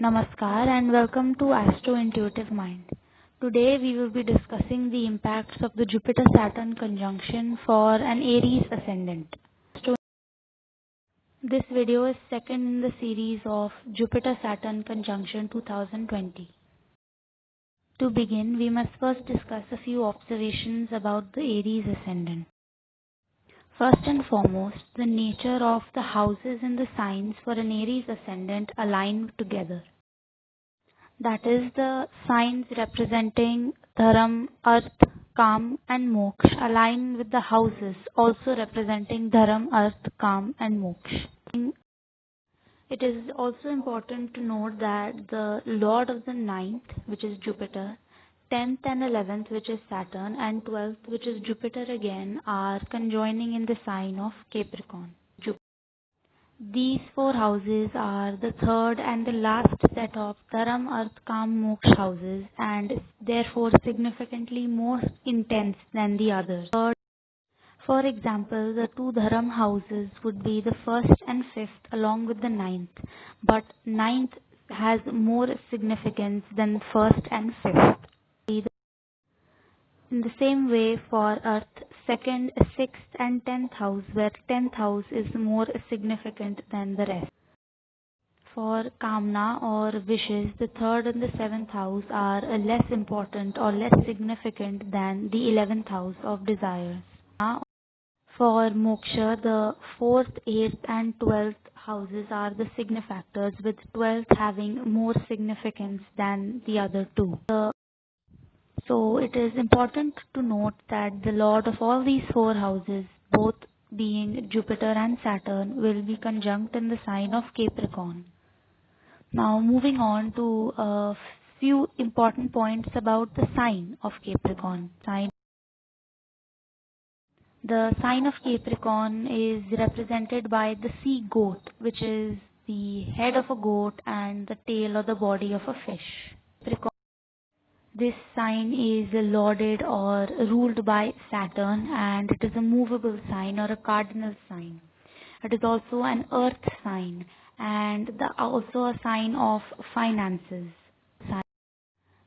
Namaskar and welcome to Astro Intuitive Mind. Today we will be discussing the impacts of the Jupiter-Saturn conjunction for an Aries ascendant. This video is second in the series of Jupiter-Saturn conjunction 2020. To begin, we must first discuss a few observations about the Aries ascendant. First and foremost, the nature of the houses and the signs for an Aries ascendant align together. That is, the signs representing Dharam, Earth, Kam and Moksha align with the houses also representing Dharam, Earth, Kam and Moksha. It is also important to note that the Lord of the ninth, which is Jupiter, 10th and 11th, which is Saturn, and 12th, which is Jupiter again, are conjoining in the sign of Capricorn. These four houses are the third and the last set of Dharam, Earth, Kam, Moksha houses and therefore significantly more intense than the others. For example, the two Dharam houses would be the first and fifth along with the ninth, but ninth has more significance than first and fifth. In the same way for Earth, second, sixth and 10th house, where 10th house is more significant than the rest. For Kamna or wishes, the third and the seventh house are less important or less significant than the 11th house of desires. For Moksha, the fourth, eighth and 12th houses are the signifactors, with 12th having more significance than the other two. So it is important to note that the lord of all these four houses, both being Jupiter and Saturn, will be conjunct in the sign of Capricorn. Now moving on to a few important points about the sign of Capricorn. The sign of Capricorn is represented by the sea goat, which is the head of a goat and the tail or the body of a fish. This sign is lorded or ruled by Saturn, and it is a movable sign or a cardinal sign. It is also an earth sign and also a sign of finances.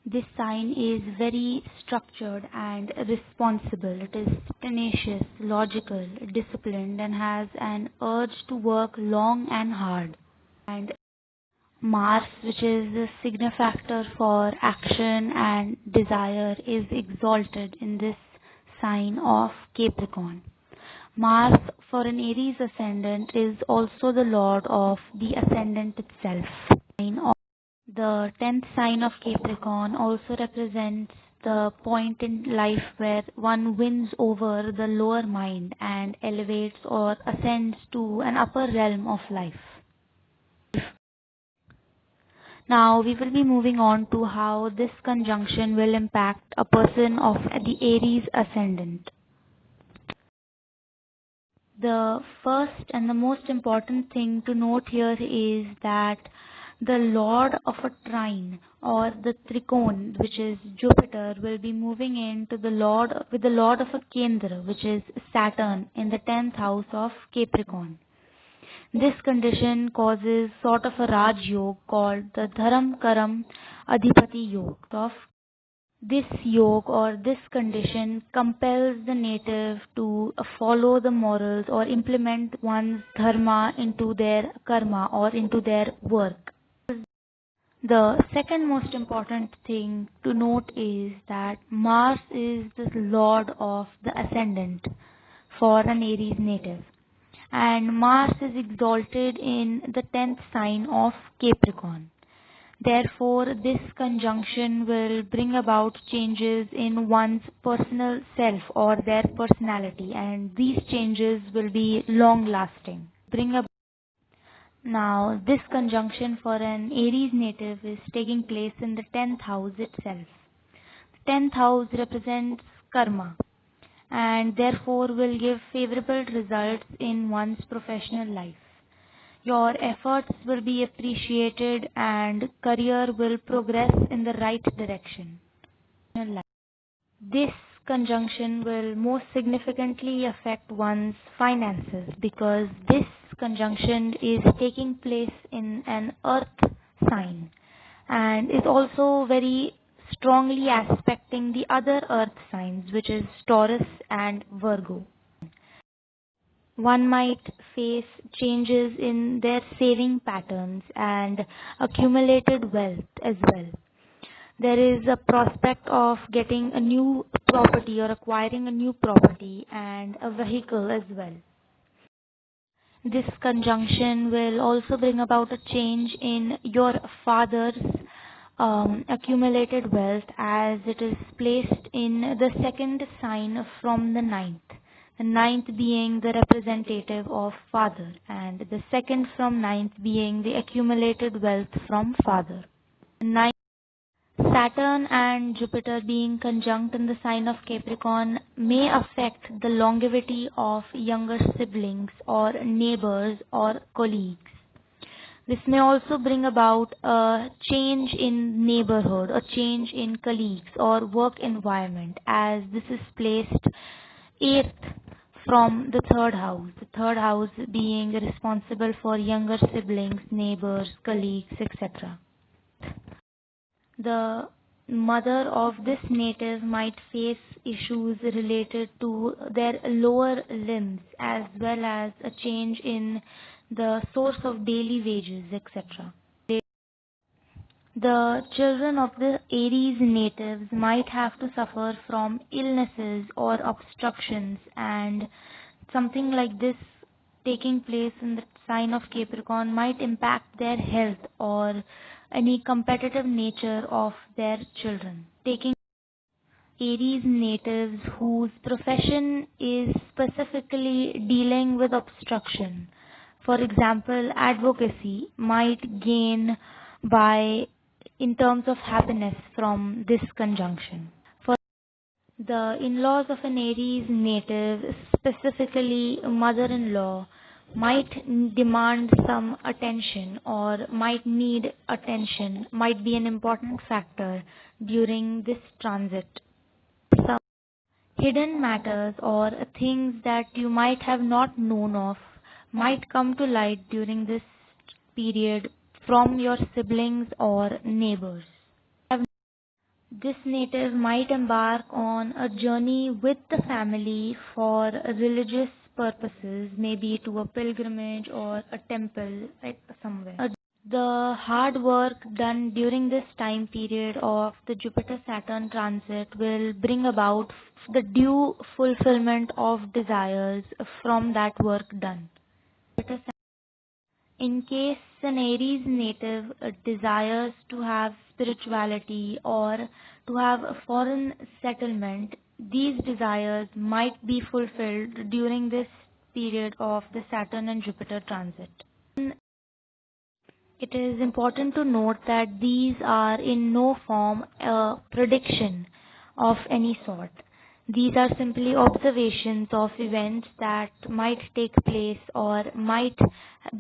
This sign is very structured and responsible. It is tenacious, logical, disciplined, and has an urge to work long and hard. And Mars, which is the signifactor for action and desire, is exalted in this sign of Capricorn. Mars for an Aries ascendant is also the lord of the ascendant itself. The 10th sign of Capricorn also represents the point in life where one wins over the lower mind and elevates or ascends to an upper realm of life. Now we will be moving on to how this conjunction will impact a person of the Aries ascendant. The first and the most important thing to note here is that the lord of a trine or the trikon, which is Jupiter, will be moving into the lord of a kendra, which is Saturn, in the 10th house of Capricorn. This condition causes sort of a Raj Yoga called the Dharam Karam Adhipati Yoga. This yoga or this condition compels the native to follow the morals or implement one's dharma into their karma or into their work. The second most important thing to note is that Mars is the lord of the ascendant for an Aries native, and Mars is exalted in the 10th sign of Capricorn. Therefore, this conjunction will bring about changes in one's personal self or their personality, and these changes will be long-lasting. Now, this conjunction for an Aries native is taking place in the 10th house itself. The 10th house represents karma, and therefore will give favorable results in one's professional life. Your efforts will be appreciated and career will progress in the right direction. This conjunction will most significantly affect one's finances because this conjunction is taking place in an earth sign, and is also very strongly aspecting the other earth signs, which is Taurus and Virgo. One might face changes in their saving patterns and accumulated wealth as well. There is a prospect of getting a new property or acquiring a new property and a vehicle as well. This conjunction will also bring about a change in your father's accumulated wealth, as it is placed in the second sign from the ninth. The ninth being the representative of father, and the second from ninth being the accumulated wealth from father. Ninth, Saturn and Jupiter being conjunct in the sign of Capricorn may affect the longevity of younger siblings or neighbors or colleagues. This may also bring about a change in neighborhood, a change in colleagues or work environment, as this is placed eighth from the third house. The third house being responsible for younger siblings, neighbors, colleagues, etc. The mother of this native might face issues related to their lower limbs, as well as a change in the source of daily wages, etc. The children of the Aries natives might have to suffer from illnesses or obstructions, and something like this taking place in the sign of Capricorn might impact their health or any competitive nature of their children. Taking Aries natives whose profession is specifically dealing with obstruction, for example, advocacy, might gain by in terms of happiness from this conjunction. For the in-laws of an Aries native, specifically mother-in-law, might demand some attention or might need attention, might be an important factor during this transit. Some hidden matters or things that you might have not known of might come to light during this period from your siblings or neighbors. This native might embark on a journey with the family for religious purposes, maybe to a pilgrimage or a temple somewhere. The hard work done during this time period of the Jupiter-Saturn transit will bring about the due fulfillment of desires from that work done. In case an Aries native desires to have spirituality or to have a foreign settlement, these desires might be fulfilled during this period of the Saturn and Jupiter transit. It is important to note that these are in no form a prediction of any sort. These are simply observations of events that might take place or might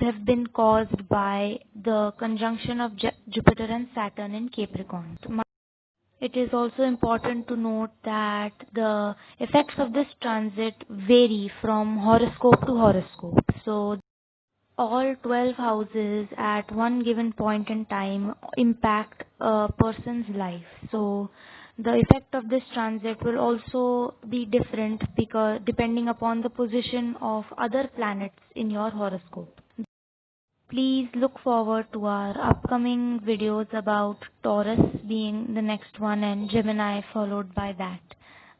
have been caused by the conjunction of Jupiter and Saturn in Capricorn. It is also important to note that the effects of this transit vary from horoscope to horoscope. So all 12 houses at one given point in time impact a person's life. So the effect of this transit will also be different because depending upon the position of other planets in your horoscope. Please look forward to our upcoming videos about Taurus being the next one and Gemini followed by that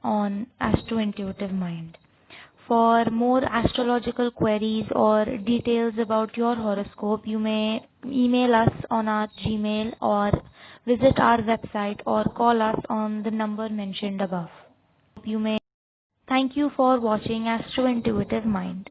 on Astro Intuitive Mind. For more astrological queries or details about your horoscope, you may email us on our Gmail or visit our website or call us on the number mentioned above. Thank you for watching Astro Intuitive Mind.